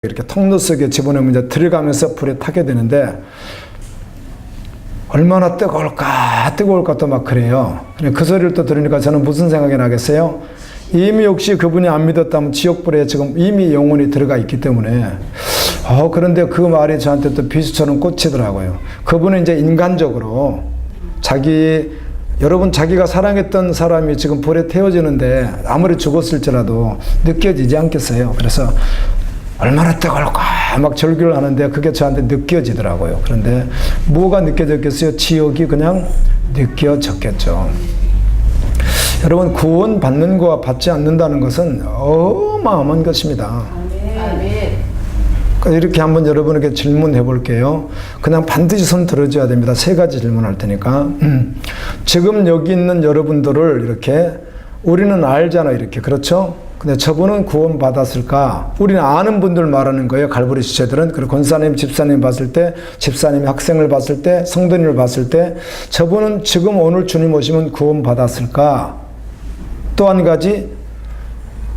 이렇게 통로 속에 집어넣으면 이제 들어가면서 불에 타게 되는데 얼마나 뜨거울까 또 막 그래요. 그 소리를 또 들으니까 저는 무슨 생각이 나겠어요? 이미 혹시 그분이 안 믿었다면 지옥불에 지금 이미 영혼이 들어가 있기 때문에 그런데 그 말이 저한테 또 비수처럼 꽂히더라고요. 그분은 이제 인간적으로 여러분 자기가 사랑했던 사람이 지금 불에 태워지는데 아무리 죽었을지라도 느껴지지 않겠어요. 그래서 얼마나 뜨거울까 막 절규를 하는데 그게 저한테 느껴지더라고요. 그런데 뭐가 느껴졌겠어요? 지옥이 그냥 느껴졌겠죠. 여러분 구원 받는 거와 받지 않는다는 것은 어마어마한 것입니다. 이렇게 한번 여러분에게 질문해 볼게요. 그냥 반드시 손 들어줘야 됩니다. 3가지 질문할 테니까. 지금 여기 있는 여러분들을 이렇게 우리는 알잖아 이렇게 그렇죠? 근데 저분은 구원 받았을까? 우리는 아는 분들 말하는 거예요. 갈보리 지체들은. 그리고 권사님, 집사님 봤을 때, 집사님이 학생을 봤을 때, 성도님을 봤을 때 저분은 지금 오늘 주님 오시면 구원 받았을까? 또 한 가지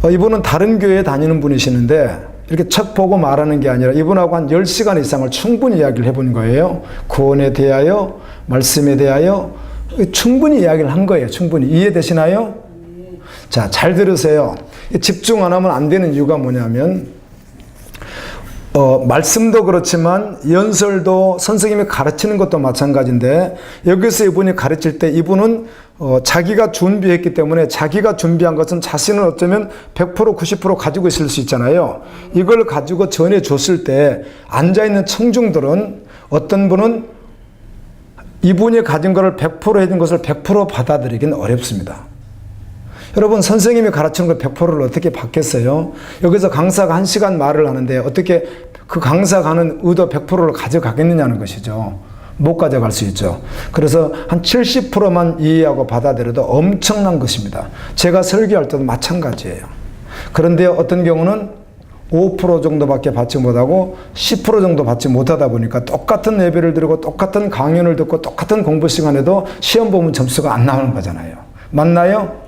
이분은 다른 교회에 다니는 분이시는데 이렇게 척 보고 말하는 게 아니라 이분하고 한 10시간 이상을 충분히 이야기를 해본 거예요. 구원에 대하여, 말씀에 대하여 충분히 이야기를 한 거예요. 충분히. 이해되시나요? 자, 잘 들으세요. 집중 안 하면 안 되는 이유가 뭐냐면 말씀도 그렇지만 연설도 선생님이 가르치는 것도 마찬가지인데 여기서 이분이 가르칠 때 이분은 자기가 준비했기 때문에 자기가 준비한 것은 자신은 어쩌면 100% 90% 가지고 있을 수 있잖아요. 이걸 가지고 전해줬을 때 앉아있는 청중들은 어떤 분은 이분이 가진 것을 100% 해준 것을 100% 받아들이기는 어렵습니다. 여러분 선생님이 가르치는 걸 100%를 어떻게 받겠어요? 여기서 강사가 1시간 말을 하는데 어떻게 그 강사가 하는 의도 100%를 가져가겠느냐는 것이죠. 못 가져갈 수 있죠. 그래서 한 70%만 이해하고 받아들여도 엄청난 것입니다. 제가 설교할 때도 마찬가지예요. 그런데 어떤 경우는 5% 정도밖에 받지 못하고 10% 정도 받지 못하다 보니까 똑같은 예배를 드리고 똑같은 강연을 듣고 똑같은 공부 시간에도 시험 보면 점수가 안 나오는 거잖아요. 맞나요?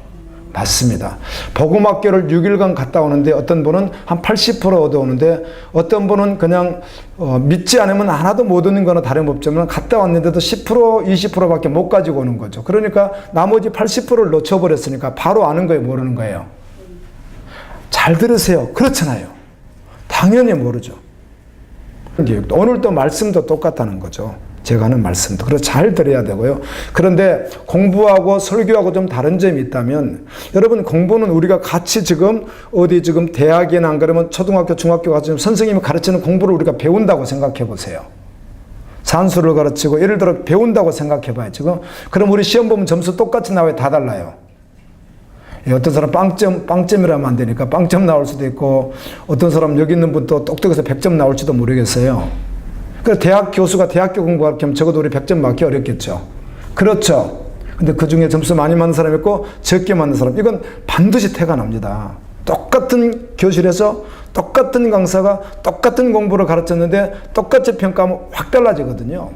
맞습니다. 복음학교를 6일간 갔다 오는데 어떤 분은 한 80% 얻어오는데 어떤 분은 그냥 믿지 않으면 하나도 못 얻는 거나 다름없지만 갔다 왔는데도 10% 20%밖에 못 가지고 오는 거죠. 그러니까 나머지 80%를 놓쳐버렸으니까 바로 아는 거예요, 모르는 거예요? 잘 들으세요. 그렇잖아요. 당연히 모르죠. 오늘도 말씀도 똑같다는 거죠. 제가 하는 말씀도. 그래서 잘 들어야 되고요. 그런데 공부하고 설교하고 좀 다른 점이 있다면 여러분 공부는 우리가 같이 지금 대학이나 안 그러면 초등학교, 중학교 가서 선생님이 가르치는 공부를 우리가 배운다고 생각해 보세요. 산수를 가르치고 예를 들어 배운다고 생각해 봐요. 지금. 그럼 우리 시험 보면 점수 똑같이 나와요? 다 달라요? 어떤 사람 빵점이라면 안 되니까 빵점 나올 수도 있고 어떤 사람 여기 있는 분도 똑똑해서 100점 나올지도 모르겠어요. 그래서 대학 교수가 대학교 공부할 겸 적어도 우리 100점 맞기 어렵겠죠. 그렇죠. 근데 그 중에 점수 많이 맞는 사람이 있고 적게 맞는 사람. 이건 반드시 태가 납니다. 똑같은 교실에서 똑같은 강사가 똑같은 공부를 가르쳤는데 똑같이 평가하면 확 달라지거든요.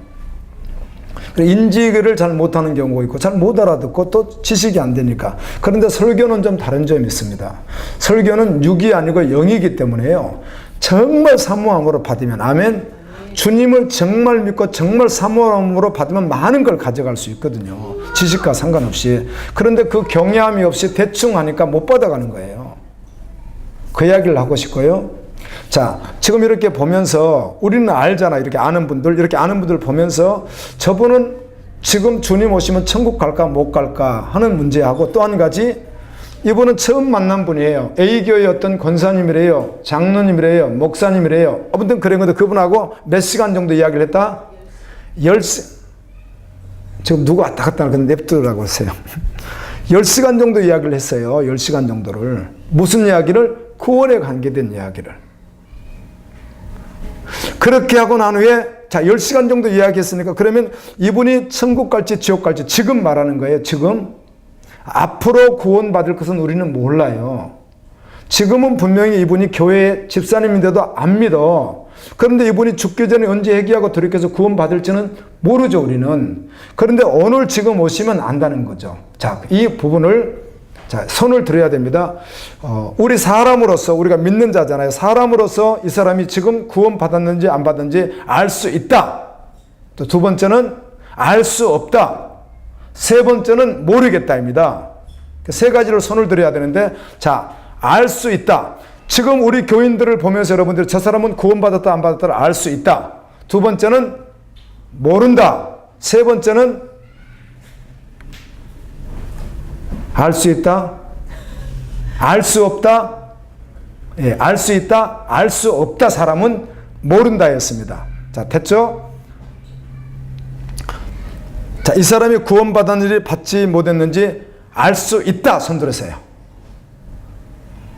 인지를 잘 못하는 경우가 있고 잘 못 알아듣고 또 지식이 안 되니까. 그런데 설교는 좀 다른 점이 있습니다. 설교는 6이 아니고 0이기 때문에요. 정말 사모함으로 받으면 아멘. 주님을 정말 믿고 정말 사모함으로 받으면 많은 걸 가져갈 수 있거든요. 지식과 상관없이. 그런데 그 경외함이 없이 대충 하니까 못 받아가는 거예요. 그 이야기를 하고 싶고요. 자, 지금 이렇게 보면서 우리는 알잖아. 이렇게 아는 분들 보면서 저분은 지금 주님 오시면 천국 갈까 못 갈까 하는 문제하고 또 한 가지 이분은 처음 만난 분이에요. A교회 어떤 권사님이래요. 장로님이래요. 목사님이래요. 아무튼 그런 건데 그분하고 몇 시간 정도 이야기를 했다? 지금 누가 왔다 갔다 하는 건 냅두라고 하세요. 10시간 정도 이야기를 했어요. 10시간 정도를. 무슨 이야기를? 구원에 관계된 이야기를. 그렇게 하고 난 후에 자 10시간 정도 이야기했으니까 그러면 이분이 천국 갈지 지옥 갈지 지금 말하는 거예요. 지금. 앞으로 구원받을 것은 우리는 몰라요. 지금은 분명히 이분이 교회 집사님인데도 안 믿어. 그런데 이분이 죽기 전에 언제 회개하고 돌이켜서 구원받을지는 모르죠, 우리는. 그런데 오늘 지금 오시면 안다는 거죠. 자, 이 부분을 자, 손을 들어야 됩니다. 우리 사람으로서, 우리가 믿는 자잖아요. 사람으로서 이 사람이 지금 구원받았는지 안 받았는지 알 수 있다. 또 두 번째는 알 수 없다. 세 번째는 모르겠다입니다. 세 가지를 손을 들어야 되는데, 자, 알 수 있다. 지금 우리 교인들을 보면서 여러분들이 저 사람은 구원받았다 안 받았다를 알 수 있다. 두 번째는 모른다. 세 번째는 알 수 있다. 알 수 없다. 예, 알 수 있다. 알 수 없다. 사람은 모른다였습니다. 자, 됐죠? 자, 이 사람이 구원받았는지 받지 못했는지 알 수 있다. 손 들으세요.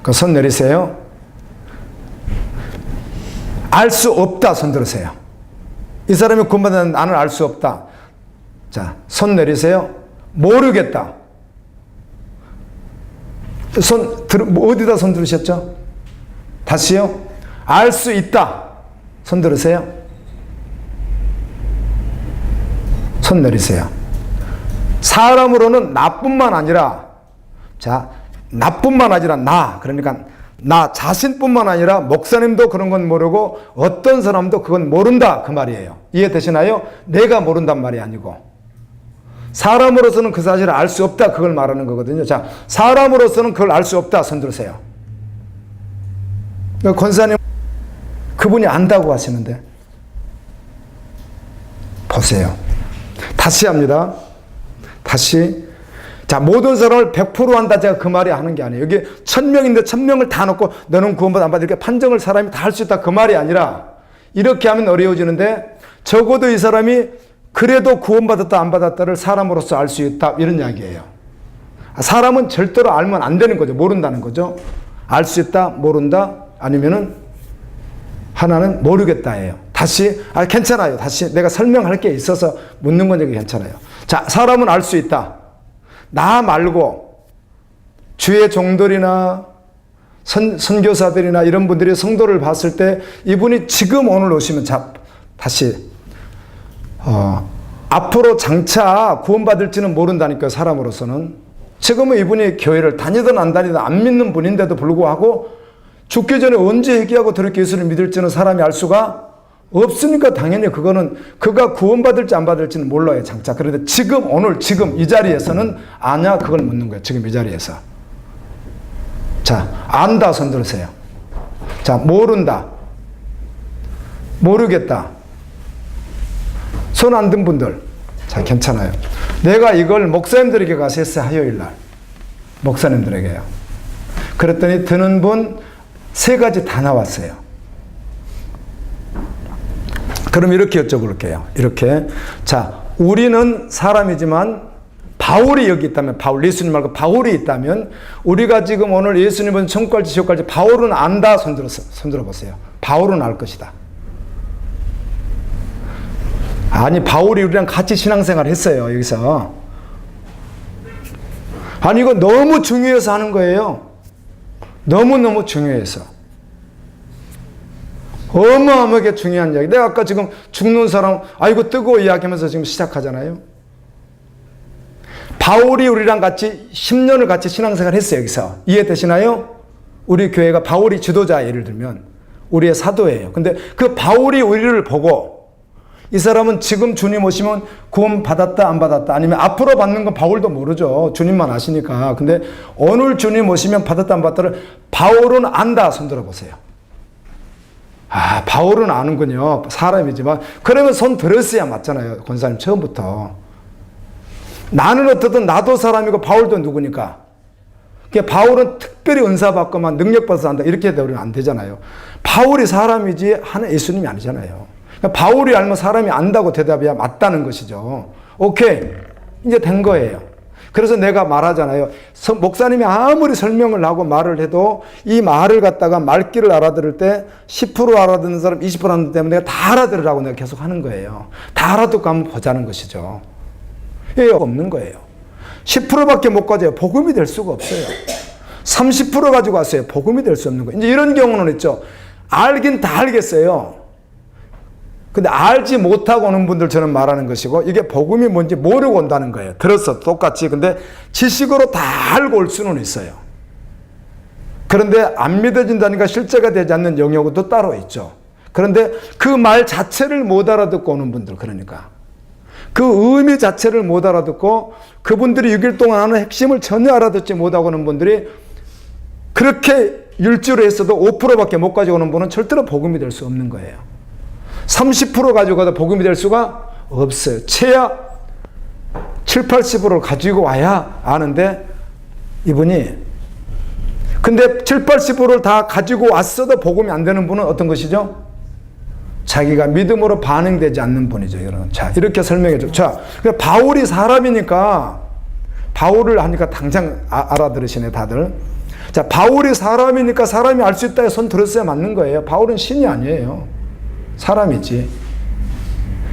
그 손 내리세요. 알 수 없다. 손 들으세요. 이 사람이 구원받았는데 나는 알 수 없다. 자, 손 내리세요. 모르겠다. 어디다 손 들으셨죠? 다시요. 알 수 있다. 손 들으세요. 손 내리세요. 사람으로는 나뿐만 아니라, 자, 나뿐만 아니라 그러니까 나 자신뿐만 아니라 목사님도 그런 건 모르고 어떤 사람도 그건 모른다. 그 말이에요. 이해되시나요? 내가 모른단 말이 아니고. 사람으로서는 그 사실을 알 수 없다. 그걸 말하는 거거든요. 자, 사람으로서는 그걸 알 수 없다. 손 들으세요. 권사님, 그분이 안다고 하시는데. 보세요. 다시 합니다. 다시. 자, 모든 사람을 100% 한다. 제가 그 말이 하는 게 아니에요. 여기 1000명인데 1000명을 다 놓고 너는 구원받아 안 받아 이렇게 판정을 사람이 다 할 수 있다. 그 말이 아니라 이렇게 하면 어려워지는데 적어도 이 사람이 그래도 구원받았다 안 받았다를 사람으로서 알 수 있다. 이런 이야기예요. 사람은 절대로 알면 안 되는 거죠. 모른다는 거죠. 알 수 있다, 모른다, 아니면은 하나는 모르겠다예요. 다시, 괜찮아요. 다시 내가 설명할 게 있어서 묻는 건 여기 괜찮아요. 자, 사람은 알 수 있다. 나 말고 주의 종들이나 선교사들이나 이런 분들이 성도를 봤을 때 이분이 지금 오늘 오시면 다시 앞으로 장차 구원받을지는 모른다니까요. 사람으로서는. 지금은 이분이 교회를 다니든 안 다니든 안 믿는 분인데도 불구하고 죽기 전에 언제 회개하고 그렇게 예수를 믿을지는 사람이 알 수가 없으니까 당연히 그거는 그가 구원받을지 안 받을지는 몰라요. 장차. 그런데 지금 오늘 지금 이 자리에서는 아냐 그걸 묻는 거예요. 지금 이 자리에서. 자, 안다 손 들으세요. 자, 모른다. 모르겠다. 손 안 든 분들. 자, 괜찮아요. 내가 이걸 목사님들에게 가서 했어요. 화요일날. 목사님들에게요. 그랬더니 드는 분 3가지 다 나왔어요. 그럼 이렇게 여쭤볼게요. 이렇게. 자, 우리는 사람이지만 바울이 여기 있다면, 예수님 말고 바울이 있다면, 우리가 지금 오늘 예수님은 천국 갈지 지옥 갈지 바울은 안다. 손 들어보세요. 바울은 알 것이다. 아니, 바울이 우리랑 같이 신앙생활 했어요. 여기서. 아니, 이거 너무 중요해서 하는 거예요. 너무너무 중요해서. 어마어마하게 중요한 이야기. 내가 아까 지금 죽는 사람, 아이고 뜨거워 이야기하면서 지금 시작하잖아요. 바울이 우리랑 같이 10년을 같이 신앙생활 했어요. 여기서. 이해되시나요? 우리 교회가 바울이 지도자, 예를 들면 우리의 사도예요. 근데 그 바울이 우리를 보고 이 사람은 지금 주님 오시면 구원 받았다 안 받았다, 아니면 앞으로 받는 건 바울도 모르죠. 주님만 아시니까. 근데 오늘 주님 오시면 받았다 안 받았다를 바울은 안다. 손 들어보세요. 바울은 아는군요. 사람이지만. 그러면 손 들었어야 맞잖아요. 권사님 처음부터. 나는 어떻든 나도 사람이고 바울도 누구니까. 그러니까 바울은 특별히 은사받고만 능력받아서 한다. 이렇게 되면 안 되잖아요. 바울이 사람이지 하는 예수님이 아니잖아요. 그러니까 바울이 알면 사람이 안다고 대답해야 맞다는 것이죠. 오케이. 이제 된 거예요. 그래서 내가 말하잖아요. 목사님이 아무리 설명을 하고 말을 해도 이 말을 갖다가 말귀를 알아들을 때 10% 알아듣는 사람 20% 알아듣는 때문에 내가 다 알아들으라고 내가 계속 하는 거예요. 다 알아듣고 한번 보자는 것이죠. 이게 없는 거예요. 10%밖에 못 가져요. 복음이 될 수가 없어요. 30% 가지고 왔어요. 복음이 될 수 없는 거예요. 이제 이런 경우는 있죠. 알긴 다 알겠어요. 근데 알지 못하고 오는 분들처럼 말하는 것이고, 이게 복음이 뭔지 모르고 온다는 거예요. 들었어, 똑같이. 근데 지식으로 다 알고 올 수는 있어요. 그런데 안 믿어진다니까 실제가 되지 않는 영역도 따로 있죠. 그런데 그 말 자체를 못 알아듣고 오는 분들, 그러니까 그 의미 자체를 못 알아듣고 그분들이 6일 동안 하는 핵심을 전혀 알아듣지 못하고 오는 분들이, 그렇게 일주일에 했어도 5%밖에 못 가지고 오는 분은 절대로 복음이 될 수 없는 거예요. 30% 가지고 가도 복음이 될 수가 없어요. 최야 7, 80%를 가지고 와야 아는데, 이분이 근데 7, 80%를 다 가지고 왔어도 복음이 안 되는 분은 어떤 것이죠? 자기가 믿음으로 반응되지 않는 분이죠. 자, 이렇게 설명해 줘. 자, 바울이 사람이니까, 바울을 하니까 당장 알아들으시네, 다들. 자, 바울이 사람이니까 사람이 알 수 있다 손 들었어야 맞는 거예요. 바울은 신이 아니에요. 사람이지.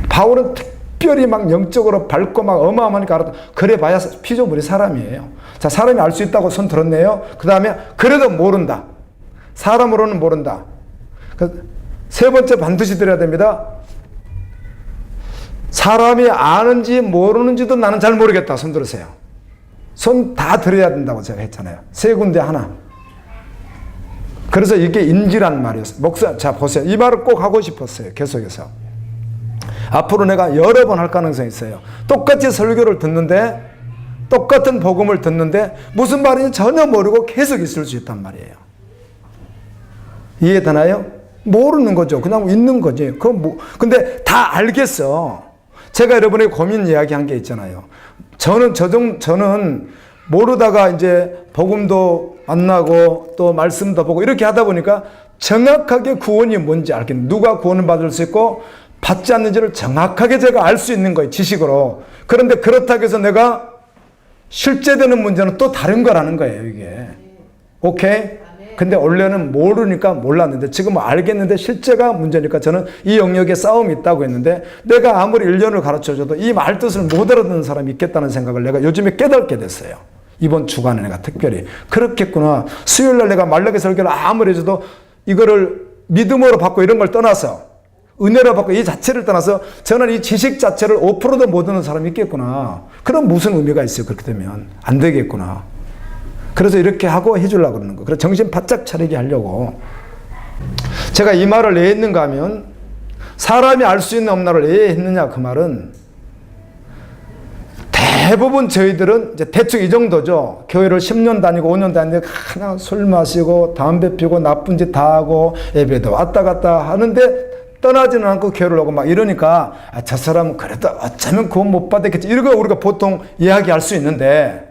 바울은 특별히 막 영적으로 밝고 막 어마어마하니까 알았다. 그래 봐야 피조물이 사람이에요. 자, 사람이 알 수 있다고 손 들었네요. 그 다음에 그래도 모른다. 사람으로는 모른다. 세 번째 반드시 들어야 됩니다. 사람이 아는지 모르는지도 나는 잘 모르겠다. 손 들으세요. 손 다 들어야 된다고 제가 했잖아요. 세 군데 하나. 그래서 이게 인지란 말이었어요. 목사, 자, 보세요. 이 말을 꼭 하고 싶었어요. 계속해서. 앞으로 내가 여러 번 할 가능성이 있어요. 똑같이 설교를 듣는데, 똑같은 복음을 듣는데, 무슨 말인지 전혀 모르고 계속 있을 수 있단 말이에요. 이해되나요? 모르는 거죠. 그냥 있는 거지. 근데 다 알겠어. 제가 여러분에게 고민 이야기한 게 있잖아요. 저는 모르다가 이제 복음도 만나고 또 말씀도 보고 이렇게 하다 보니까 정확하게 구원이 뭔지 알겠네. 누가 구원을 받을 수 있고 받지 않는지를 정확하게 제가 알 수 있는 거예요. 지식으로. 그런데 그렇다고 해서 내가 실제되는 문제는 또 다른 거라는 거예요. 이게. 오케이? 근데 원래는 모르니까 몰랐는데 지금 알겠는데 실제가 문제니까 저는 이 영역에 싸움이 있다고 했는데, 내가 아무리 1년을 가르쳐줘도 이 말 뜻을 못 알아듣는 사람이 있겠다는 생각을 내가 요즘에 깨닫게 됐어요. 이번 주간에 내가 특별히. 그렇겠구나. 수요일날 내가 말라기 설교를 아무리 해줘도 이거를 믿음으로 받고 이런 걸 떠나서, 은혜로 받고 이 자체를 떠나서 저는 이 지식 자체를 5%도 못 듣는 사람이 있겠구나. 그럼 무슨 의미가 있어요? 그렇게 되면. 안 되겠구나. 그래서 이렇게 하고 해주려고 그러는 거예요. 그래서 정신 바짝 차리게 하려고. 제가 이 말을 왜 했는가 하면, 사람이 알 수 있는 없나를 왜 했느냐, 그 말은 대부분 저희들은 이제 대충 이 정도죠. 교회를 10년 다니고 5년 다니는데 그냥 술 마시고 담배 피우고 나쁜 짓 다 하고 예배도 왔다 갔다 하는데 떠나지는 않고 교회를 오고 막 이러니까, 아, 저 사람은 그래도 어쩌면 구원 못 받았겠지. 이런 거 우리가 보통 이야기할 수 있는데,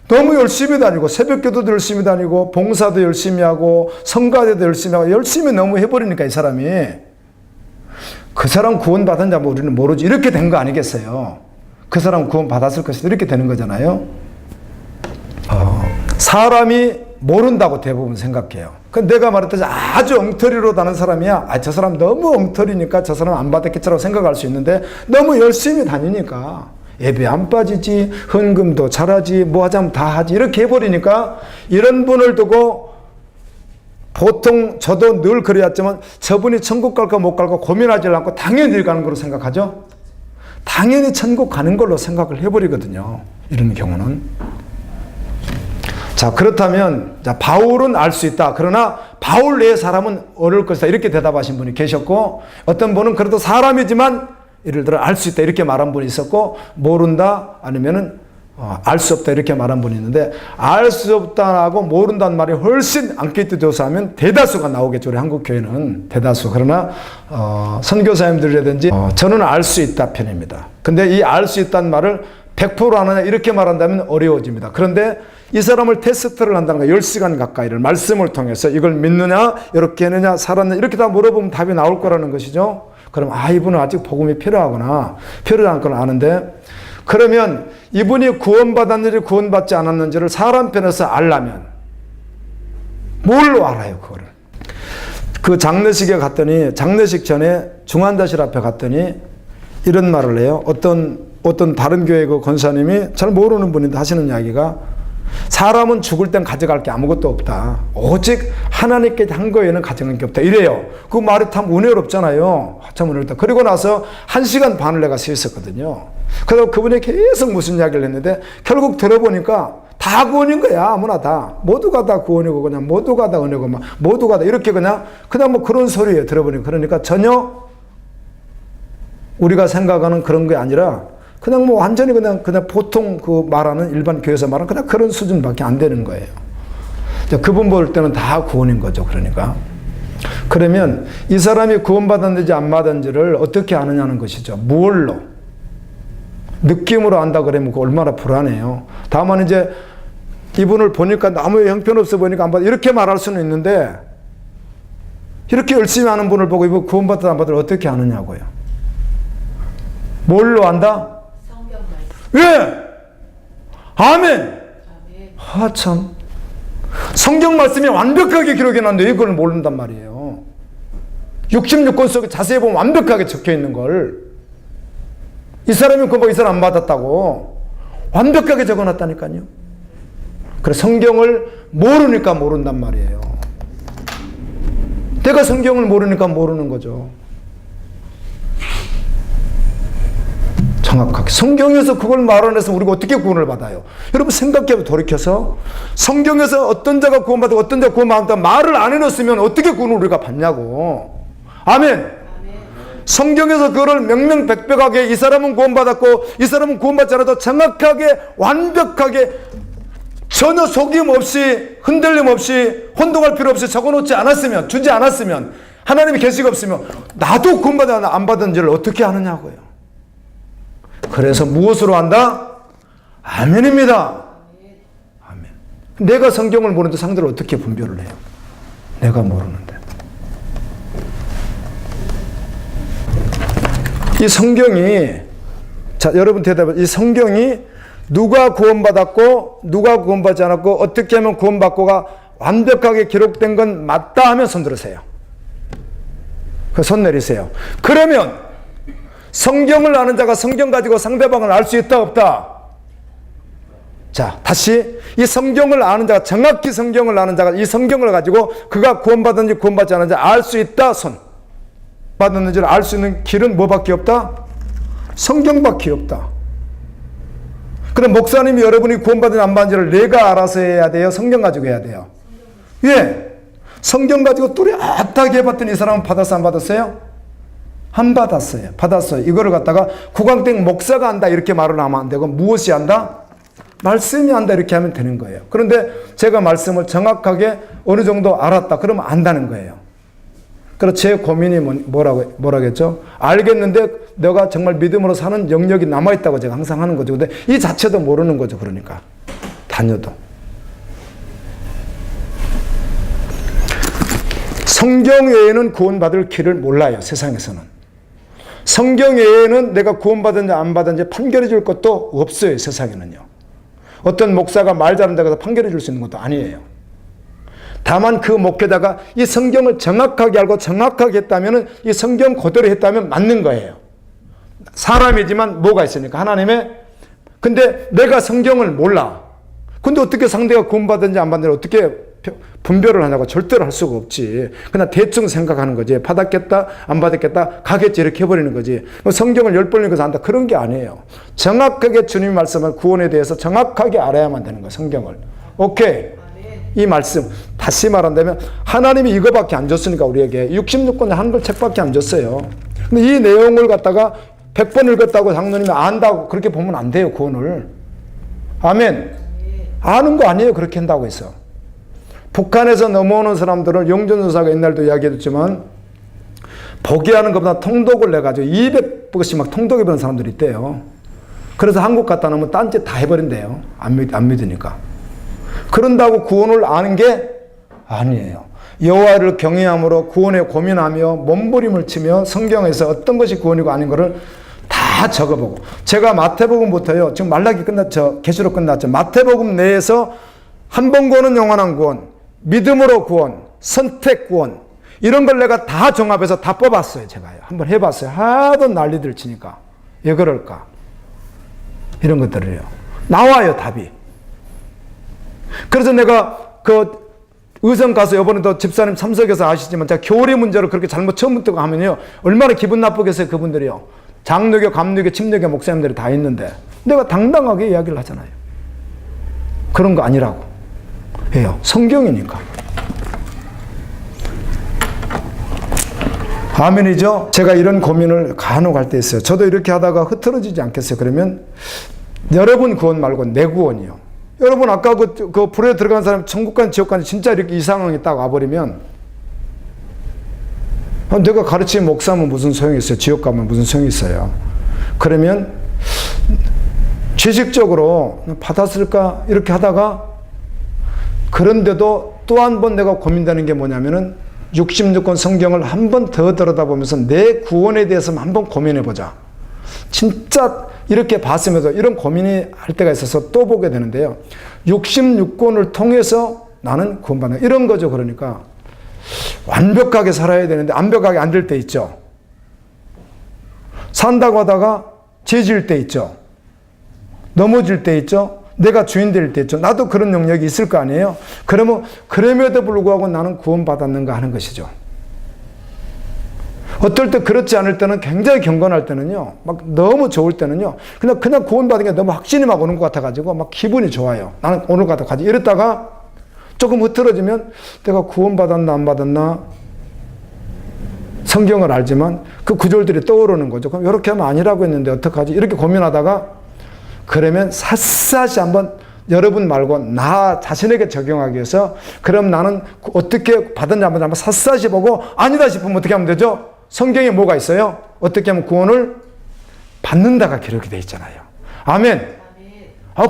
너무 열심히 다니고 새벽기도도 열심히 다니고 봉사도 열심히 하고 성가대도 열심히 하고 열심히 너무 해버리니까 이 사람이, 그 사람 구원 받았냐 우리는 모르지. 이렇게 된 거 아니겠어요? 그 사람 구원 받았을 것이다. 이렇게 되는 거잖아요. 사람이 모른다고 대부분 생각해요. 근데 내가 말했듯이 아주 엉터리로 다는 사람이야. 아, 저 사람 너무 엉터리니까 저 사람 안 받았겠지라고 생각할 수 있는데, 너무 열심히 다니니까 예배 안 빠지지, 헌금도 잘하지, 뭐 하자면 다 하지, 이렇게 해버리니까 이런 분을 두고 보통 저도 늘 그래왔지만 저분이 천국 갈까 못 갈까 고민하지 않고 당연히 가는 걸로 생각하죠. 당연히 천국 가는 걸로 생각을 해버리거든요. 이런 경우는. 자, 그렇다면 자, 바울은 알 수 있다. 그러나 바울 외의 사람은 어려울 것이다. 이렇게 대답하신 분이 계셨고, 어떤 분은 그래도 사람이지만 예를 들어 알 수 있다 이렇게 말한 분이 있었고, 모른다 아니면은 알 수 없다 이렇게 말한 분이 있는데, 알 수 없다하고 모른다는 말이 훨씬 안케이트 조사하면 대다수가 나오겠죠. 우리 한국 교회는 대다수. 그러나 선교사님들이라든지 저는 알 수 있다 편입니다. 근데 이 알 수 있다는 말을 100% 아느냐 이렇게 말한다면 어려워집니다. 그런데 이 사람을 테스트를 한다는 거예요. 10시간 가까이를 말씀을 통해서 이걸 믿느냐, 이렇게 했느냐, 살았느냐 이렇게 다 물어보면 답이 나올 거라는 것이죠. 그럼 이분은 아직 복음이 필요하구나, 필요한 걸 아는데, 그러면 이분이 구원받았는지 구원받지 않았는지를 사람 편에서 알려면 뭘로 알아요, 그거를? 그 장례식에 갔더니, 장례식 전에 중환자실 앞에 갔더니 이런 말을 해요. 어떤 다른 교회 그 권사님이 잘 모르는 분인데 하시는 이야기가, 사람은 죽을 땐 가져갈 게 아무것도 없다. 오직 하나님께 한 거에는 가져갈 게 없다. 이래요. 그 말이 참 은혜롭잖아요. 참 은혜롭다. 그리고 나서 1시간 반을 내가 서 있었거든요. 그래서 그분이 계속 무슨 이야기를 했는데 결국 들어보니까 다 구원인 거야. 아무나 다. 모두가 다 구원이고 그냥 모두가 다 은혜고 막 모두가 다 이렇게 그냥 뭐 그런 소리예요. 들어보니까. 그러니까 전혀 우리가 생각하는 그런 게 아니라 그냥 뭐 완전히 그냥 보통 그 말하는 일반 교회에서 말하는 그냥 그런 수준밖에 안 되는 거예요. 그분 볼 때는 다 구원인 거죠. 그러니까. 그러면 이 사람이 구원받았는지 안 받았는지를 어떻게 아느냐는 것이죠. 무얼로? 느낌으로 안다 그러면 얼마나 불안해요. 다만 이제 이분을 보니까 너무 형편없어 보니까 안 받아. 이렇게 말할 수는 있는데 이렇게 열심히 하는 분을 보고 이분 구원받았다 안 받았다 어떻게 아느냐고요. 뭘로 안다? 예! 아멘! 참. 성경 말씀이 완벽하게 기록해 놨는데 이걸 모른단 말이에요. 66권 속에 자세히 보면 완벽하게 적혀 있는 걸. 이 사람이 그거 이 사람 안 받았다고. 완벽하게 적어 놨다니까요. 그래서 성경을 모르니까 모른단 말이에요. 내가 성경을 모르니까 모르는 거죠. 정확하게. 성경에서 그걸 말해서 우리가 어떻게 구원을 받아요? 여러분 생각해 돌이켜서 성경에서 어떤 자가 구원받고 어떤 자가 구원받았다 말을 안 해놓으면 어떻게 구원을 우리가 받냐고. 아멘. 성경에서 그거를 명명백백하게 이 사람은 구원받았고 이 사람은 구원받지 않아도 정확하게 완벽하게 전혀 속임 없이 흔들림 없이 혼동할 필요 없이 적어놓지 않았으면 주지 않았으면 하나님의 계시가 없으면 나도 구원받아 안 받은지를 어떻게 아느냐고요. 그래서 무엇으로 한다? 아멘입니다. 아멘. 내가 성경을 모르는데 상대를 어떻게 분별을 해요? 내가 모르는데. 이 성경이, 자, 여러분 대답해. 이 성경이 누가 구원받았고, 누가 구원받지 않았고, 어떻게 하면 구원받고가 완벽하게 기록된 건 맞다 하면 손 들으세요. 그 손 내리세요. 그러면, 성경을 아는 자가 성경 가지고 상대방을 알 수 있다, 없다? 자, 다시 이 성경을 아는 자가 정확히 성경을 아는 자가 이 성경을 가지고 그가 구원받았는지 구원받지 않았는지 알 수 있다, 손. 받았는지를 알 수 있는 길은 뭐밖에 없다? 성경밖에 없다. 그럼 목사님이 여러분이 구원받은지 안 받은지를 내가 알아서 해야 돼요? 성경 가지고 해야 돼요? 예. 성경 가지고 뚜렷하게 해봤더니 이 사람은 받았어, 안 받았어요? 안 받았어요. 받았어요. 이거를 갖다가 구강땡 목사가 한다 이렇게 말을 하면 안 되고 무엇이 한다? 말씀이 한다 이렇게 하면 되는 거예요. 그런데 제가 말씀을 정확하게 어느 정도 알았다 그러면 안다는 거예요. 그래서 제 고민이 뭐라겠죠? 알겠는데 내가 정말 믿음으로 사는 영역이 남아있다고 제가 항상 하는 거죠. 근데 이 자체도 모르는 거죠. 그러니까 다녀도. 성경 외에는 구원받을 길을 몰라요. 세상에서는. 성경 외에는 내가 구원받은지 안 받은지 판결해 줄 것도 없어요. 세상에는요. 어떤 목사가 말 잘한다고 해서 판결해 줄 수 있는 것도 아니에요. 다만 그 목회자가 이 성경을 정확하게 알고 정확하게 했다면 이 성경 그대로 했다면 맞는 거예요. 사람이지만 뭐가 있으니까 하나님의. 근데 내가 성경을 몰라. 근데 어떻게 상대가 구원받은지 안 받는지 어떻게 분별을 하냐고. 절대로 할 수가 없지. 그냥 대충 생각하는 거지. 받았겠다 안 받았겠다 가겠지 이렇게 해버리는 거지. 성경을 10번 읽어서 안다 그런 게 아니에요. 정확하게 주님 말씀을 구원에 대해서 정확하게 알아야만 되는 거예요. 성경을. 오케이. 이 말씀 다시 말한다면 하나님이 이거밖에 안 줬으니까 우리에게 66권의 한글 책밖에 안 줬어요. 근데 이 내용을 갖다가 100번 읽었다고 장로님이 안다고 그렇게 보면 안 돼요. 구원을. 아멘. 아는 거 아니에요. 그렇게 한다고 해서. 북한에서 넘어오는 사람들은 영전도사가 옛날도 이야기했지만 복이하는 것보다 통독을 내가지고 200번씩 막 통독해 보는 사람들이 있대요. 그래서 한국 갖다 놓으면 딴짓 다 해버린대요. 안 믿으니까. 그런다고 구원을 아는 게 아니에요. 여호와를 경외함으로 구원에 고민하며 몸부림을 치며 성경에서 어떤 것이 구원이고 아닌 것을 다 적어보고. 제가 마태복음부터요. 지금 말라기 끝났죠. 계시록 끝났죠. 마태복음 내에서 한 번 구원은 영원한 구원, 믿음으로 구원, 선택 구원 이런 걸 내가 다 종합해서 다 뽑았어요. 제가요. 한번 해봤어요. 하도 난리들 치니까 왜 그럴까? 이런 것들이에요. 나와요 답이. 그래서 내가 그 의성 가서 이번에도 집사님 참석해서 아시지만 제가 교리 문제로 그렇게 잘못 처음부터 하면요 얼마나 기분 나쁘겠어요. 그분들이요. 장로교, 감리교, 침례교 목사님들이 다 있는데 내가 당당하게 이야기를 하잖아요. 그런 거 아니라고 해요. 성경이니까. 아멘이죠. 제가 이런 고민을 간혹 할 때 있어요. 저도 이렇게 하다가 흐트러지지 않겠어요. 그러면 여러분 구원 말고 내 구원이요. 여러분 아까 그 불에 들어간 사람 천국 간 지옥 간 진짜 이렇게 이 상황이 딱 와버리면 내가 가르치는 목사면 무슨 소용이 있어요. 지옥 가면 무슨 소용이 있어요. 그러면 지식적으로 받았을까 이렇게 하다가 그런데도 또 한 번 내가 고민되는 게 뭐냐면은 66권 성경을 한 번 더 들여다보면서 내 구원에 대해서 한번 고민해보자. 진짜 이렇게 봤음에도 이런 고민이 할 때가 있어서 또 보게 되는데요. 66권을 통해서 나는 구원받는 이런 거죠. 그러니까 완벽하게 살아야 되는데 완벽하게 안 될 때 있죠. 산다고 하다가 죄질 때 있죠. 넘어질 때 있죠. 내가 주인 될 때 있죠. 나도 그런 능력이 있을 거 아니에요. 그러면 그럼에도 불구하고 나는 구원받았는가 하는 것이죠. 어떨 때 그렇지 않을 때는 굉장히 경건할 때는요. 막 너무 좋을 때는요. 그냥 구원받은 게 너무 확신이 막 오는 것 같아가지고 막 기분이 좋아요. 나는 오늘 것 같아. 이랬다가 조금 흐트러지면 내가 구원받았나 안 받았나 성경을 알지만 그 구절들이 떠오르는 거죠. 그럼 이렇게 하면 아니라고 했는데 어떡하지? 이렇게 고민하다가 그러면 샅샅이 한번 여러분 말고 나 자신에게 적용하기 위해서 그럼 나는 어떻게 받았냐 한번 샅샅이 보고 아니다 싶으면 어떻게 하면 되죠? 성경에 뭐가 있어요? 어떻게 하면 구원을 받는다가 기록이 되어 있잖아요. 아멘.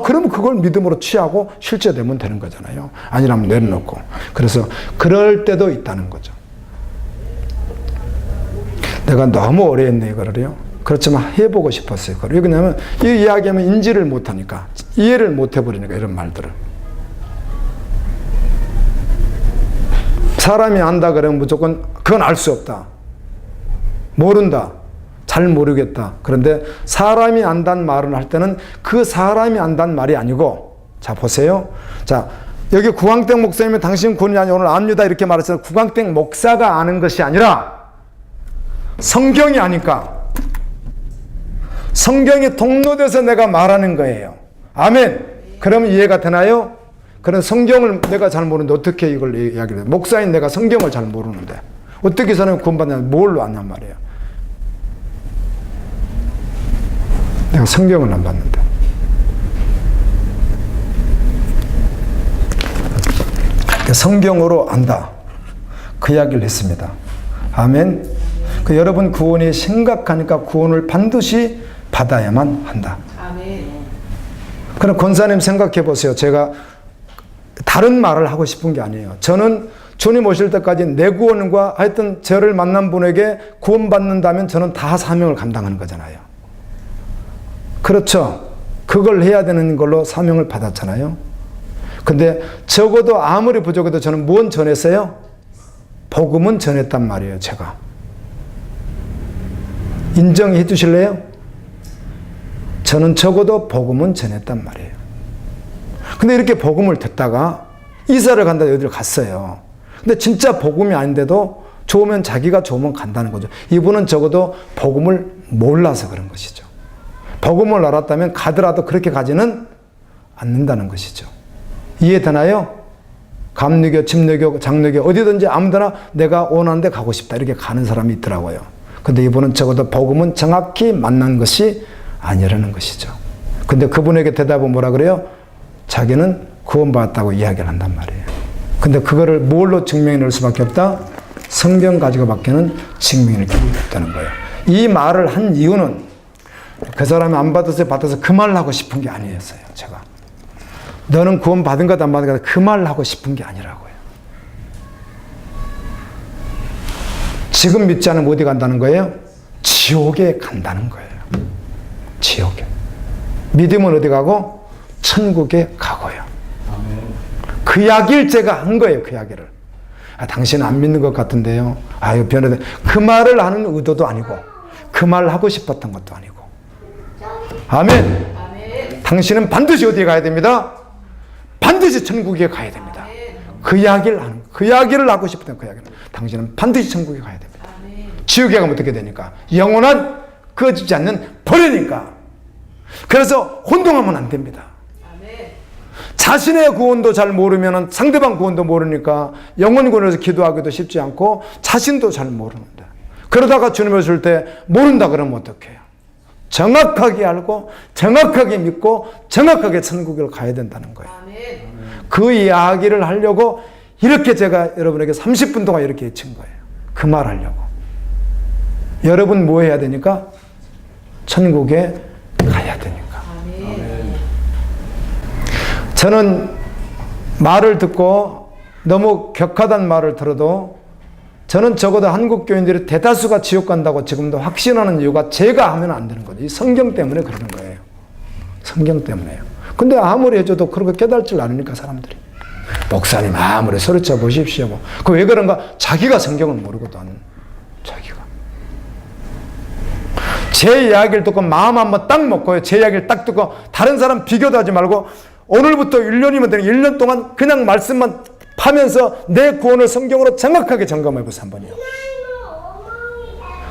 그러면 그걸 믿음으로 취하고 실제되면 되는 거잖아요. 아니라면 내려놓고. 그래서 그럴 때도 있다는 거죠. 내가 너무 오래 했네 이거를요. 그렇지만 해보고 싶었어요. 왜냐하면 이 이야기하면 인지를 못하니까 이해를 못해버리니까 이런 말들을. 사람이 안다 그러면 무조건 그건 알 수 없다. 모른다. 잘 모르겠다. 그런데 사람이 안다는 말을 할 때는 그 사람이 안다는 말이 아니고 자 보세요. 자 여기 구광땡 목사님이 당신 구원이 아니 오늘 압니다 이렇게 말했어요. 구광땡 목사가 아는 것이 아니라 성경이 아니까 성경이 통로돼서 내가 말하는 거예요. 아멘. 그러면 이해가 되나요? 그런 성경을 내가 잘 모르는데 어떻게 이걸 이야기를 해요? 목사인 내가 성경을 잘 모르는데 어떻게 사람이 구원받냐 뭘로 아냔 말이에요. 내가 성경을 안 봤는데. 성경으로 안다. 그 이야기를 했습니다. 아멘. 여러분 구원이 심각하니까 구원을 반드시 받아야만 한다. 아멘. 그럼 권사님 생각해 보세요. 제가 다른 말을 하고 싶은 게 아니에요. 저는 주님 오실 때까지 내 구원과 하여튼 저를 만난 분에게 구원받는다면 저는 다 사명을 감당하는 거잖아요. 그렇죠. 그걸 해야 되는 걸로 사명을 받았잖아요. 근데 적어도 아무리 부족해도 저는 무엇 전했어요? 복음은 전했단 말이에요. 제가. 인정해 주실래요? 저는 적어도 복음은 전했단 말이에요. 근데 이렇게 복음을 듣다가 이사를 간다 어디를 갔어요. 근데 진짜 복음이 아닌데도 좋으면 자기가 좋으면 간다는 거죠. 이분은 적어도 복음을 몰라서 그런 것이죠. 복음을 알았다면 가더라도 그렇게 가지는 않는다는 것이죠. 이해되나요? 감리교, 침례교, 장로교 어디든지 아무데나 내가 원하는 데 가고 싶다 이렇게 가는 사람이 있더라고요. 근데 이분은 적어도 복음은 정확히 만난 것이 아니라는 것이죠. 근데 그분에게 대답은 뭐라 그래요? 자기는 구원받았다고 이야기를 한단 말이에요. 근데 그거를 뭘로 증명해 낼 수밖에 없다? 성경 가지고밖에는 증명할 게 없다는 거예요. 이 말을 한 이유는 그 사람이 안 받아서 그 말을 하고 싶은 게 아니었어요. 제가. 너는 구원 받은 것 안 받은 것 그 말을 하고 싶은 게 아니라고요. 지금 믿지 않으면 어디 간다는 거예요? 지옥에 간다는 거예요. 지옥에. 믿으면 어디 가고? 천국에 가고요. 그 이야기를 제가 한 거예요. 그 이야기를. 당신은 안 믿는 것 같은데요. 이거 변호돼. 그 말을 하는 의도도 아니고 그 말을 하고 싶었던 것도 아니고. 아멘. 당신은 반드시 어디에 가야 됩니다? 반드시 천국에 가야 됩니다. 그 이야기를 하고 싶은 그 이야기는 당신은 반드시 천국에 가야 됩니다. 지옥에 가면 어떻게 되니까? 영원한 꺼지지 않는 벌이니까. 그래서 혼동하면 안 됩니다. 자신의 구원도 잘 모르면 상대방 구원도 모르니까 영원 구원에서 기도하기도 쉽지 않고 자신도 잘 모르는데, 그러다가 주님 오실 때 모른다 그러면 어떡해요? 정확하게 알고 정확하게 믿고 정확하게 천국을 가야 된다는 거예요. 그 이야기를 하려고 이렇게 제가 여러분에게 30분 동안 이렇게 외친 거예요. 그 말 하려고. 여러분 뭐 해야 되니까? 천국에 가야 되니까. 저는 말을 듣고 너무 격하다는 말을 들어도 저는 적어도 한국 교인들이 대다수가 지옥 간다고 지금도 확신하는 이유가 제가 하면 안 되는 거죠. 이 성경 때문에 그러는 거예요. 성경 때문에요. 근데 아무리 해줘도 그렇게 깨달을 않으니까 사람들이. 목사님 아무리 소리쳐 보십시오. 그 왜 그런가? 자기가 성경을 모르거든. 자기가. 제 이야기를 듣고 마음 한번 딱 먹고요. 제 이야기를 딱 듣고 다른 사람 비교도 하지 말고 오늘부터 1년이면 되는 1년 동안 그냥 말씀만 파면서 내 구원을 성경으로 정확하게 점검해 보세요. 한번요.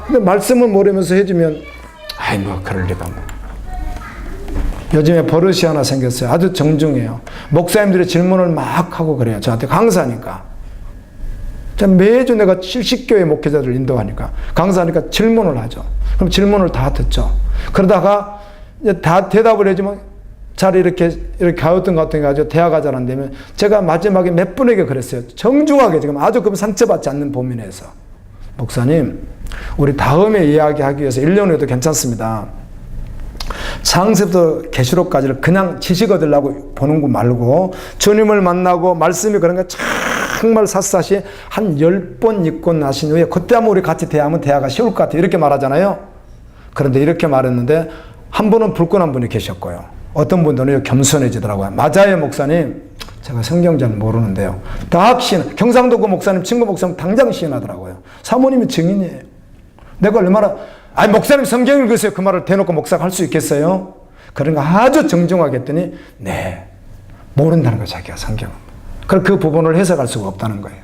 근데 말씀을 모르면서 해주면 아이 뭐 그럴 리가 뭐. 요즘에 버릇이 하나 생겼어요. 아주 정중해요. 목사님들이 질문을 막 하고 그래요. 저한테 강사니까. 매주 내가 70교회 목회자들 인도하니까 강사니까 질문을 하죠. 그럼 질문을 다 듣죠. 그러다가 이제 다 대답을 해주면 잘 이렇게 가요등 같은 거 가지고 대화가 잘 안 되면 제가 마지막에 몇 분에게 그랬어요. 정중하게 지금 아주 그 상처받지 않는 범위내에서 목사님 우리 다음에 이야기하기 위해서 1년 후에도 괜찮습니다. 창세부터 계시록까지를 그냥 지식 얻으려고 보는 거 말고 주님을 만나고 말씀이 그런 거 정말 샅샅이 한 10번 읽고 나신 후에 그때 한번 우리 같이 대화하면 대화가 쉬울 것 같아요. 이렇게 말하잖아요. 그런데 이렇게 말했는데 한 분은 불끈한 분이 계셨고요. 어떤 분들은 겸손해지더라고요. 맞아요 목사님. 제가 성경 잘 모르는데요. 다 경상도 그 목사님 친구 목사님 당장 시인하더라고요. 사모님이 증인이에요. 내가 얼마나 목사님 성경 읽으세요. 그 말을 대놓고 목사가 할 수 있겠어요? 그러니까 아주 정중하게 했더니 네 모른다는 거예요. 자기가 성경을. 그 부분을 해석할 수가 없다는 거예요.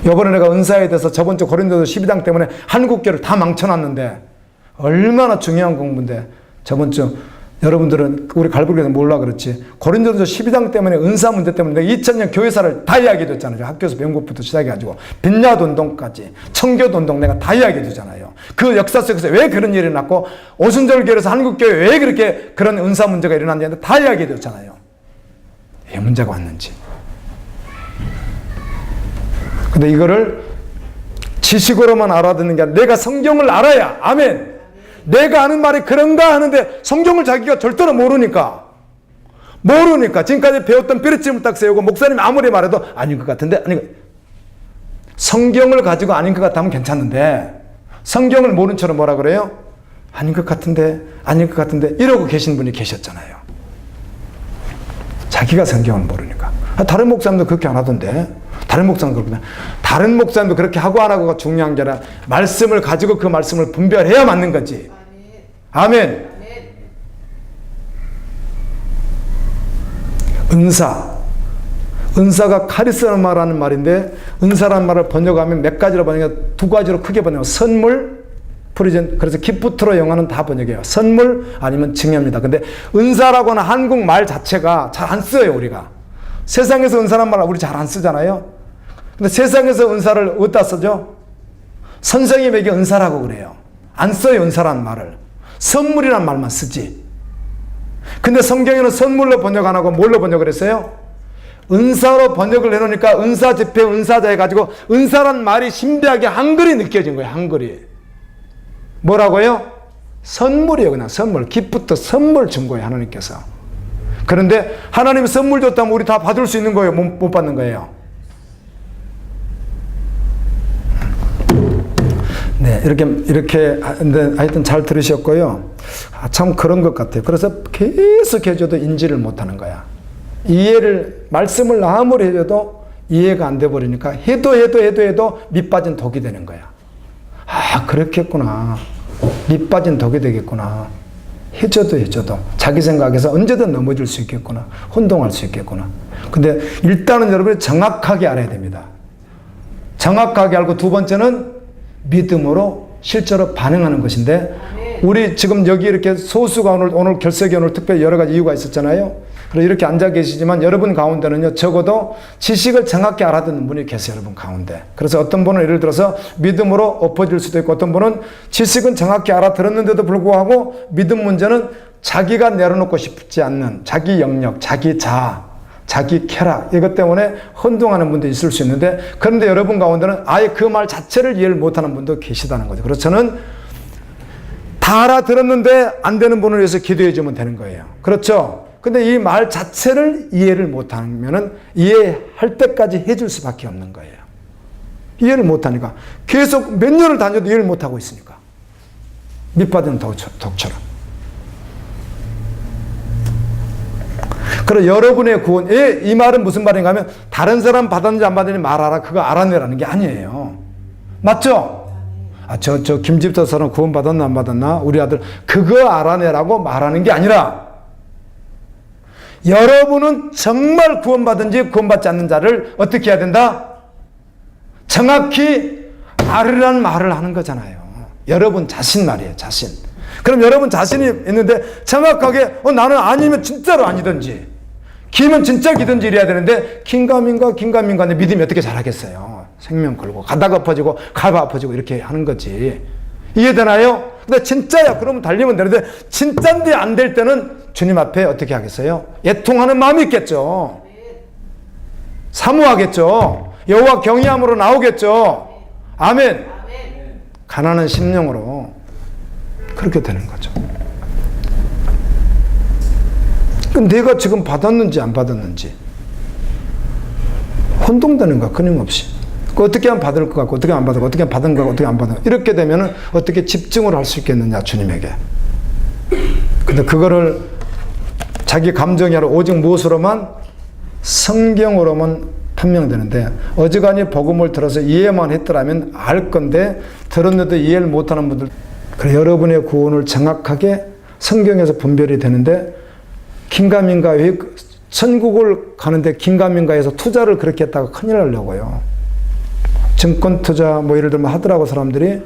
이번에 내가 은사에 대해서 저번 주 고린도서 12장 때문에 한국교를 다 망쳐놨는데 얼마나 중요한 공부인데 저번 주 여러분들은 우리 갈불교에서 몰라 그렇지 고린도서 12장 때문에 은사 문제 때문에 내가 2000년 교회사를 다 이야기해 줬잖아요. 학교에서 배운 것부터 시작해가지고 빈야운동까지 청교도운동 내가 다 이야기해 주잖아요. 그 역사 속에서 왜 그런 일이 났고 오순절교회에서 한국교회 왜 그렇게 그런 은사 문제가 일어났는지 다 이야기해 줬잖아요. 왜 문제가 왔는지. 근데 이거를 지식으로만 알아듣는 게 아니라 내가 성경을 알아야 아멘. 내가 하는 말이 그런가 하는데 성경을 자기가 절대로 모르니까 지금까지 배웠던 삐르침을 딱 세우고 목사님이 아무리 말해도 아닌 것 같은데 성경을 가지고 아닌 것 같다면 괜찮은데 성경을 모른 처럼 뭐라 그래요? 아닌 것 같은데 이러고 계신 분이 계셨잖아요. 자기가 성경을 모르니까. 다른 목사님도 그렇게 안 하던데 다른 목사님도 그렇게 하고 안 하고가 중요한 게 아니라 말씀을 가지고 그 말씀을 분별해야 맞는 거지. 아멘. 은사가 카리스마라는 말인데 은사라는 말을 번역하면 몇 가지로 번역해요. 두 가지로 크게 번역해요. 선물, 프리젠. 그래서 기프트로 영어는 다 번역해요. 선물 아니면 증여입니다. 근데 은사라고 하는 한국말 자체가 잘 안 써요. 우리가 세상에서 은사란 말을 우리 잘 안 쓰잖아요. 근데 세상에서 은사를 어디다 쓰죠? 선생님에게 은사라고 그래요. 안 써요. 은사라는 말을. 선물이란 말만 쓰지. 근데 성경에는 선물로 번역 안 하고 뭘로 번역을 했어요? 은사로 번역을 해놓으니까 은사 집회 은사자 해가지고 은사란 말이 신비하게 한글이 느껴진 거예요. 한글이. 뭐라고요? 선물이에요. 그냥 선물. 기프트 선물 준 거예요. 하나님께서. 그런데 하나님이 선물 줬다면 우리 다 받을 수 있는 거예요? 못 받는 거예요? 네, 이렇게 하여튼 잘 들으셨고요. 참 그런 것 같아요. 그래서 계속 해줘도 인지를 못하는 거야. 말씀을 아무리 해줘도 이해가 안 돼버리니까 해도 밑 빠진 독이 되는 거야. 그렇겠구나. 밑 빠진 독이 되겠구나. 해줘도 자기 생각에서 언제든 넘어질 수 있겠구나. 혼동할 수 있겠구나. 근데 일단은 여러분이 정확하게 알아야 됩니다. 정확하게 알고 두 번째는 믿음으로 실제로 반응하는 것인데, 우리 지금 여기 이렇게 소수가 오늘 결석이 오늘 특별히 여러 가지 이유가 있었잖아요. 그래서 이렇게 앉아 계시지만 여러분 가운데는요, 적어도 지식을 정확히 알아듣는 분이 계세요, 여러분 가운데. 그래서 어떤 분은 예를 들어서 믿음으로 엎어질 수도 있고, 어떤 분은 지식은 정확히 알아들었는데도 불구하고 믿음 문제는 자기가 내려놓고 싶지 않는 자기 영역, 자기 자아, 자기 쾌락, 이것 때문에 혼동하는 분도 있을 수 있는데, 그런데 여러분 가운데는 아예 그 말 자체를 이해를 못하는 분도 계시다는 거죠. 그래서 저는 다 알아들었는데 안 되는 분을 위해서 기도해 주면 되는 거예요. 그렇죠? 근데 이 말 자체를 이해를 못하면은 이해할 때까지 해줄 수밖에 없는 거예요. 이해를 못하니까 계속 몇 년을 다녀도 이해를 못하고 있으니까. 밑받은 독처럼. 그래서 여러분의 구원, 이 말은 무슨 말인가 하면 다른 사람 받았는지 안 받았는지 말하라, 그거 알아내라는 게 아니에요. 맞죠? 저 김집도 사람 구원 받았나 안 받았나? 우리 아들 그거 알아내라고 말하는 게 아니라, 여러분은 정말 구원받은지 구원받지 않는 자를 어떻게 해야 된다? 정확히 알으라는 말을 하는 거잖아요. 여러분 자신 말이에요, 자신. 그럼 여러분 자신이 있는데 정확하게 나는 아니면 진짜로 아니든지, 기면 진짜 기든지 이래야 되는데, 긴가민가 믿음이 어떻게 잘하겠어요. 생명 걸고 가다가 엎어지고 가다 엎어지고 이렇게 하는 거지. 이해되나요? 근데 진짜야 그러면 달리면 되는데, 진짜인데 안 될 때는 주님 앞에 어떻게 하겠어요? 애통하는 마음이 있겠죠. 사모하겠죠. 여호와 경외함으로 나오겠죠. 아멘. 가난한 심령으로 그렇게 되는 거죠. 내가 지금 받았는지 안 받았는지 혼동되는 거야, 끊임없이. 어떻게 하면 받을 것 같고, 어떻게 안 받을 것 같고, 어떻게 하면 받은 것 같고, 어떻게 안 받은 것 같고. 이렇게 되면은 어떻게 집중을 할 수 있겠느냐, 주님에게. 근데 그거를 자기 감정이 아니라 오직 무엇으로만? 성경으로만 판명되는데, 어지간히 복음을 들어서 이해만 했더라면 알 건데, 들었는데도 이해를 못하는 분들, 그래, 여러분의 구원을 정확하게 성경에서 분별이 되는데, 긴가민가, 천국을 가는데 긴가민가에서 투자를 그렇게 했다가 큰일 나려고요. 증권 투자 뭐 예를 들면 하더라고, 사람들이.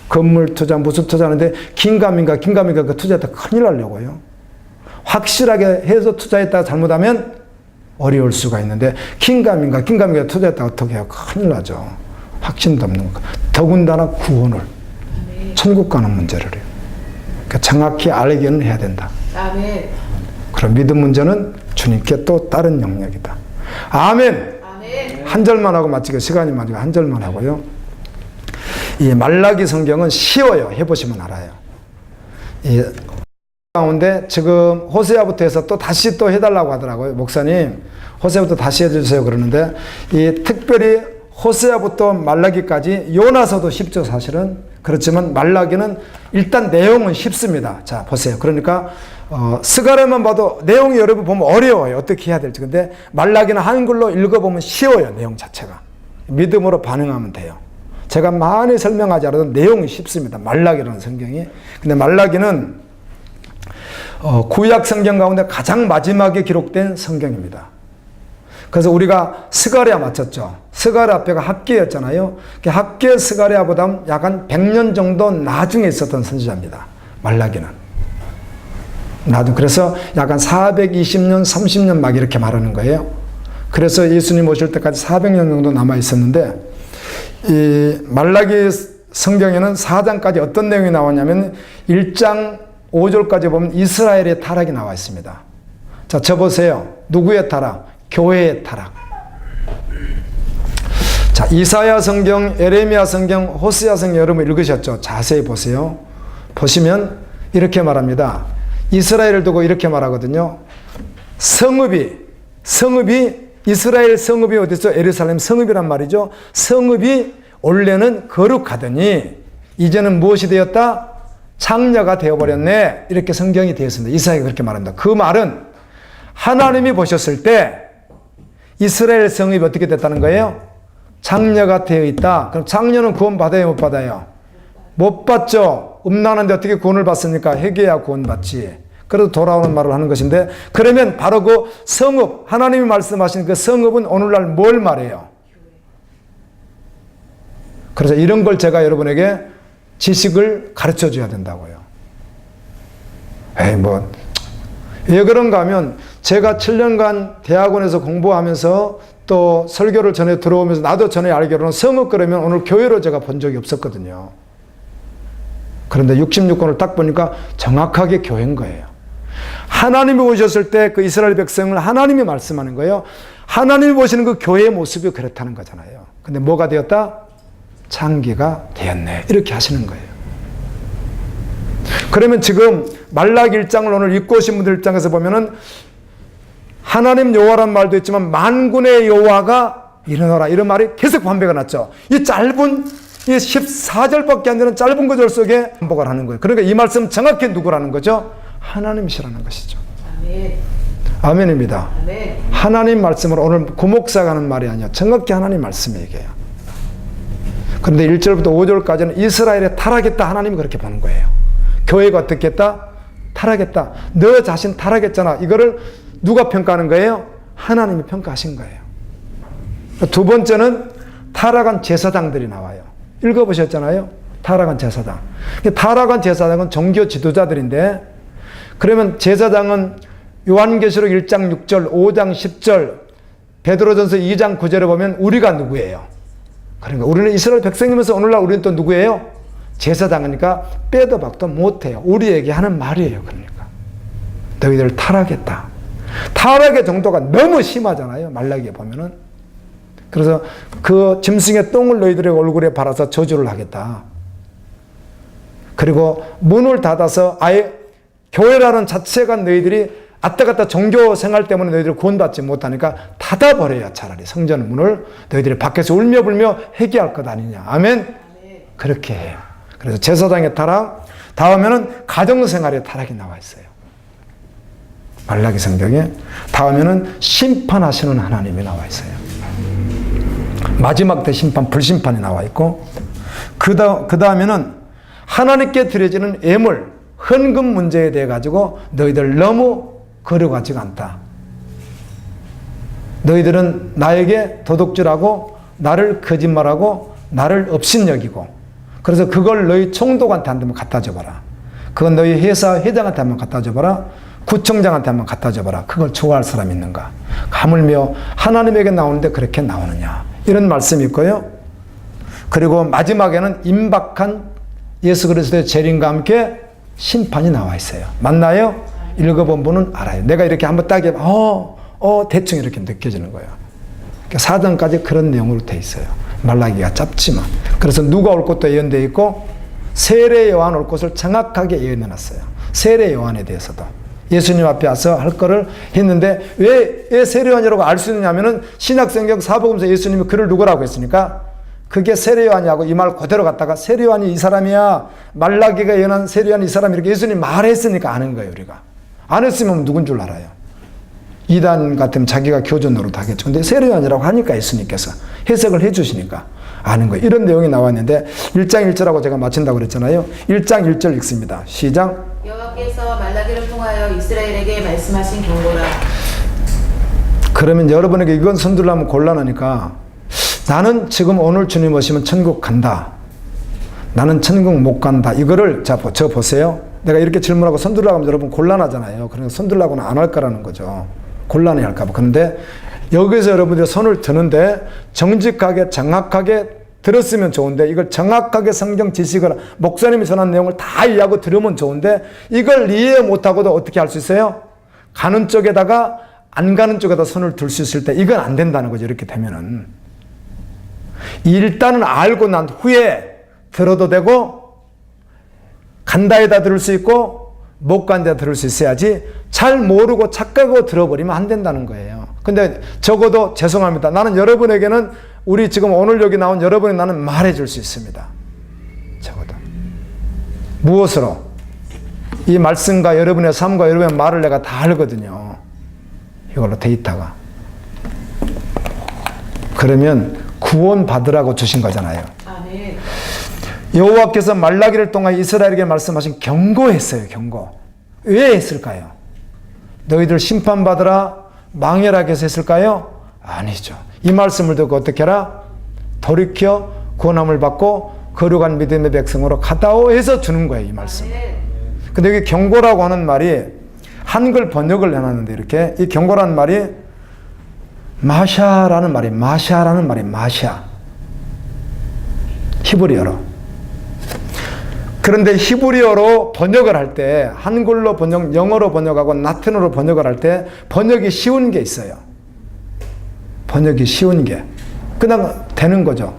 건물 투자 무슨 투자 하는데 긴가민가 그 투자했다가 큰일 나려고요. 확실하게 해서 투자했다가 잘못하면 어려울 수가 있는데, 긴가민가 투자했다가 어떻게 해요? 큰일 나죠. 확신도 없는 거. 더군다나 구원을, 천국 가는 문제를 해요. 그러니까 정확히 알기는 해야 된다. 아멘. 그럼 믿음 문제는 주님께 또 다른 영역이다. 아멘. 아멘. 한 절만 하고 마치고, 시간이 많으니까 한 절만 하고요. 이 말라기 성경은 쉬워요. 해보시면 알아요. 이 가운데 지금 호세아부터 해서 또 다시 또 해달라고 하더라고요. 목사님, 호세아부터 다시 해주세요 그러는데, 이 특별히 호세아부터 말라기까지, 요나서도 쉽죠 사실은. 그렇지만 말라기는 일단 내용은 쉽습니다. 자 보세요. 그러니까 스가랴만 봐도 내용이 여러분 보면 어려워요. 어떻게 해야 될지. 근데 말라기는 한글로 읽어보면 쉬워요. 내용 자체가. 믿음으로 반응하면 돼요. 제가 많이 설명하지 않아도 내용이 쉽습니다. 말라기라는 성경이. 근데 말라기는 구약 성경 가운데 가장 마지막에 기록된 성경입니다. 그래서 우리가 스가랴 맞췄죠. 스가랴 앞에가 학계였잖아요. 학계 스가랴보다 약 한 100년 정도 나중에 있었던 선지자입니다. 말라기는. 그래서 약 한 420년, 30년 막 이렇게 말하는 거예요. 그래서 예수님 오실 때까지 400년 정도 남아 있었는데, 이 말라기 성경에는 4장까지 어떤 내용이 나왔냐면 1장 5절까지 보면 이스라엘의 타락이 나와 있습니다. 자, 저 보세요. 누구의 타락? 교회의 타락. 자, 이사야 성경, 에레미야 성경, 호세아 성경 여러분 읽으셨죠? 자세히 보세요. 보시면 이렇게 말합니다. 이스라엘을 두고 이렇게 말하거든요. 성읍이 이스라엘 성읍이 어디서? 예루살렘 성읍이란 말이죠. 성읍이 원래는 거룩하더니 이제는 무엇이 되었다? 창녀가 되어버렸네. 이렇게 성경이 되어 있습니다. 이사야가 그렇게 말합니다. 그 말은 하나님이 보셨을 때 이스라엘 성읍이 어떻게 됐다는 거예요? 창녀가 되어 있다. 그럼 창녀는 구원 받아요, 못 받아요? 못 받죠. 음란한데 어떻게 구원을 받습니까? 회개해야 구원받지. 그래도 돌아오는 말을 하는 것인데, 그러면 바로 그 성읍, 하나님이 말씀하신 그 성읍은 오늘날 뭘 말해요? 그래서 이런 걸 제가 여러분에게 지식을 가르쳐 줘야 된다고요. 왜 그런가 하면 제가 7년간 대학원에서 공부하면서 또 설교를 전에 들어오면서 나도 전에 알기로는 성읍 그러면 오늘 교회로 제가 본 적이 없었거든요. 그런데 66권을 딱 보니까 정확하게 교회인 거예요. 하나님이 오셨을 때 그 이스라엘 백성을 하나님이 말씀하는 거예요. 하나님이 보시는 그 교회의 모습이 그렇다는 거잖아요. 근데 뭐가 되었다? 창기가 되었네. 이렇게 하시는 거예요. 그러면 지금 말라기 1장을 오늘 읽고 오신 분들 입장에서 보면은 하나님 여호와란 말도 있지만 만군의 여호와가 일어나라 이런 말이 계속 반복이 났죠. 이 짧은 이 14절밖에 안 되는 짧은 구절 속에 반복을 하는 거예요. 그러니까 이 말씀 정확히 누구라는 거죠? 하나님이시라는 것이죠. 아멘. 아멘입니다. 아멘. 하나님 말씀을 오늘 구목사가 하는 말이 아니야. 정확히 하나님 말씀이 얘기해요. 그런데 1절부터 5절까지는 이스라엘에 타락했다. 하나님이 그렇게 보는 거예요. 교회가 어떻게 했다? 타락했다. 너 자신 타락했잖아. 이거를 누가 평가하는 거예요? 하나님이 평가하신 거예요. 두 번째는 타락한 제사장들이 나와요. 읽어보셨잖아요. 타락한 제사장. 타락한 제사장은 종교 지도자들인데, 그러면 제사장은 요한계시록 1장 6절, 5장 10절, 베드로전서 2장 9절에 보면 우리가 누구예요? 그러니까 우리는 이스라엘 백성이면서 오늘날 우리는 또 누구예요? 제사장이니까 빼도 박도 못해요. 우리에게 하는 말이에요. 그러니까 너희들 타락했다. 타락의 정도가 너무 심하잖아요. 말라기에 보면은. 그래서 그 짐승의 똥을 너희들의 얼굴에 발아서 저주를 하겠다. 그리고 문을 닫아서 아예 교회라는 자체가 너희들이 아따갔다 종교 생활 때문에 너희들이 구원받지 못하니까 닫아버려야 차라리 성전 문을 너희들이 밖에서 울며불며 회개할 것 아니냐. 아멘? 그렇게 해요. 그래서 제사장의 타락, 다음에는 가정생활의 타락이 나와 있어요. 말라기 성경에. 다음에는 심판하시는 하나님이 나와 있어요. 마지막 때 심판, 불심판이 나와 있고, 그 다음에는 하나님께 드려지는 예물, 헌금 문제에 대해 가지고 너희들 너무 거려가지가 않다. 너희들은 나에게 도둑질하고 나를 거짓말하고 나를 업신여기고, 그래서 그걸 너희 총독한테 한번 갖다 줘봐라. 그건 너희 회사 회장한테 한번 갖다 줘봐라. 구청장한테 한번 갖다 줘봐라. 그걸 좋아할 사람이 있는가? 하물며 하나님에게 나오는데 그렇게 나오느냐? 이런 말씀이 있고요. 그리고 마지막에는 임박한 예수 그리스도의 재림과 함께 심판이 나와 있어요. 맞나요? 읽어본 분은 알아요. 내가 이렇게 한번 딱 대충 이렇게 느껴지는 거예요. 4장까지 그런 내용으로 돼 있어요. 말라기가 짧지만. 그래서 누가 올 것도 예언되어 있고 세례 요한 올 것을 정확하게 예언해 놨어요. 세례 요한에 대해서도. 예수님 앞에 와서 할 거를 했는데 왜 세례 요한이라고 알 수 있느냐면은 신약성경 사복음서 예수님이 그를 누구라고 했으니까 그게 세례 요한이라고 이 말 그대로 갖다가 세례 요한이 이 사람이야. 말라기가 예언한 세례 요한이 이 사람이 이렇게 예수님 말했으니까 아는 거예요, 우리가. 안 했으면 누군 줄 알아요. 이단 같으면 자기가 교전으로 하겠죠. 근데 세례 요한이라고 하니까 예수님께서 해석을 해 주시니까 아는 거예요. 이런 내용이 나와 있는데 1장 1절하고 제가 마친다고 그랬잖아요. 1장 1절 읽습니다. 시작. 여호와께서 말라기를 통하여 이스라엘에게 말씀하신 경고라. 그러면 여러분에게 이건 손들려면 곤란하니까 나는 지금 오늘 주님 오시면 천국 간다. 나는 천국 못 간다. 이거를 저 보세요. 내가 이렇게 질문하고 손들라고 하면 여러분 곤란하잖아요. 그러니까 손들라고는 안 할 거라는 거죠. 곤란해 할까 봐. 그런데 여기서 여러분들이 손을 드는데 정직하게 정확하게 들었으면 좋은데 이걸 정확하게 성경 지식을 목사님이 전한 내용을 다 이해하고 들으면 좋은데 이걸 이해 못하고도 어떻게 할 수 있어요? 가는 쪽에다가 안 가는 쪽에다 손을 들 수 있을 때 이건 안 된다는 거죠. 이렇게 되면은. 일단은 알고 난 후에 들어도 되고 간다에다 들을 수 있고 못 간다에다 들을 수 있어야지 잘 모르고 착각하고 들어버리면 안 된다는 거예요. 근데 적어도 죄송합니다. 나는 여러분에게는 우리 지금 오늘 여기 나온 여러분이 나는 말해줄 수 있습니다. 적어도. 무엇으로? 이 말씀과 여러분의 삶과 여러분의 말을 내가 다 알거든요. 이걸로 데이터가. 그러면 구원 받으라고 주신 거잖아요. 아멘. 여호와께서 말라기를 통하여 이스라엘에게 말씀하신 경고했어요. 경고. 왜 했을까요? 너희들 심판받으라 망해라 해서 했을까요? 아니죠. 이 말씀을 듣고 어떻게 하라? 돌이켜 구원함을 받고 거룩한 믿음의 백성으로 가다오 해서 주는 거예요. 이 말씀. 근데 여기 경고라고 하는 말이 한글 번역을 해놨는데 이렇게 이 경고라는 말이 마샤라는 말이 마샤. 히브리어로. 그런데 히브리어로 번역을 할 때 한글로 번역, 영어로 번역하고 라틴어로 번역을 할 때 번역이 쉬운 게 있어요. 번역이 쉬운 게. 그냥 되는 거죠.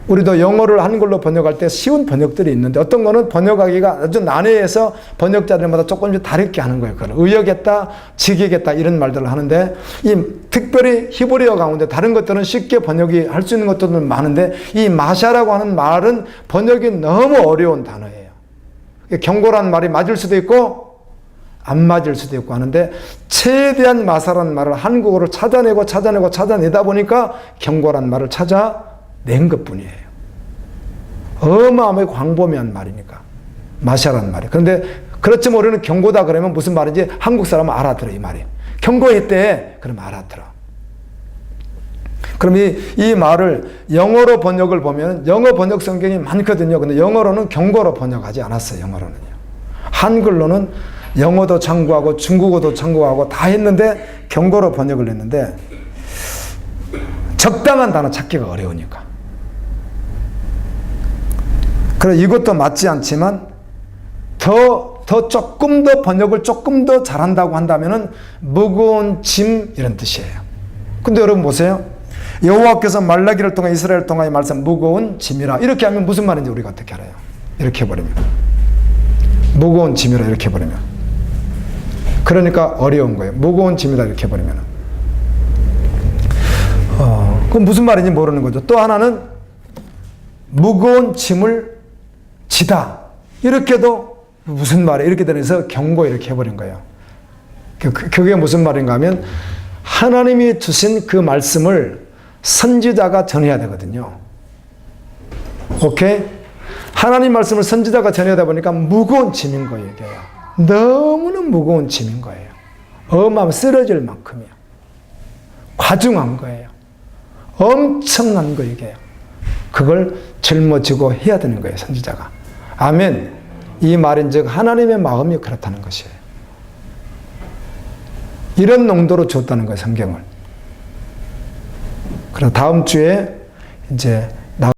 우리도 영어를 한글로 번역할 때 쉬운 번역들이 있는데 어떤 거는 번역하기가 아주 난해해서 번역자들마다 조금씩 다르게 하는 거예요. 그걸 의역했다, 직역했다 이런 말들을 하는데 이 특별히 히브리어 가운데 다른 것들은 쉽게 번역이 할 수 있는 것들은 많은데 이 마샤라고 하는 말은 번역이 너무 어려운 단어예요. 경고란 말이 맞을 수도 있고 안 맞을 수도 있고 하는데 최대한 마사라는 말을 한국어로 찾아내다 보니까 경고란 말을 찾아낸 것뿐이에요. 어마어마하게 광범위한 말이니까 마샤라는 말이. 그런데 그렇지만 우리는 경고다 그러면 무슨 말인지 한국 사람은 알아들어. 이 말이 경고했대 그러면 알아들어. 그럼 이 말을 영어로 번역을 보면 영어 번역 성경이 많거든요. 근데 영어로는 경고로 번역하지 않았어요. 영어로는요. 한글로는 영어도 참고하고 중국어도 참고하고 다 했는데 경고로 번역을 했는데 적당한 단어 찾기가 어려우니까. 그래 이것도 맞지 않지만 조금 더 번역을 조금 더 잘한다고 한다면은 무거운 짐 이런 뜻이에요. 근데 여러분 보세요. 여호와께서 말라기를 통해 이스라엘을 통하여 말씀 무거운 짐이라 이렇게 하면 무슨 말인지 우리가 어떻게 알아요? 이렇게 해버리면 무거운 짐이라 이렇게 해버리면 그러니까 어려운 거예요. 무거운 짐이라 이렇게 해버리면 그럼 무슨 말인지 모르는 거죠. 또 하나는 무거운 짐을 지다 이렇게도 무슨 말이에요? 이렇게 되면서 경고 이렇게 해버린 거예요. 그게 무슨 말인가 하면 하나님이 주신 그 말씀을 선지자가 전해야 되거든요. 오케이? 하나님 말씀을 선지자가 전해야 보니까 무거운 짐인 거예요. 이게. 너무나 무거운 짐인 거예요. 어마어마하게 쓰러질 만큼이요. 과중한 거예요. 엄청난 거 이게. 그걸 짊어지고 해야 되는 거예요. 선지자가. 아멘. 이 말인즉 하나님의 마음이 그렇다는 것이에요. 이런 농도로 줬다는 거예요. 성경을. 그럼 다음 주에 이제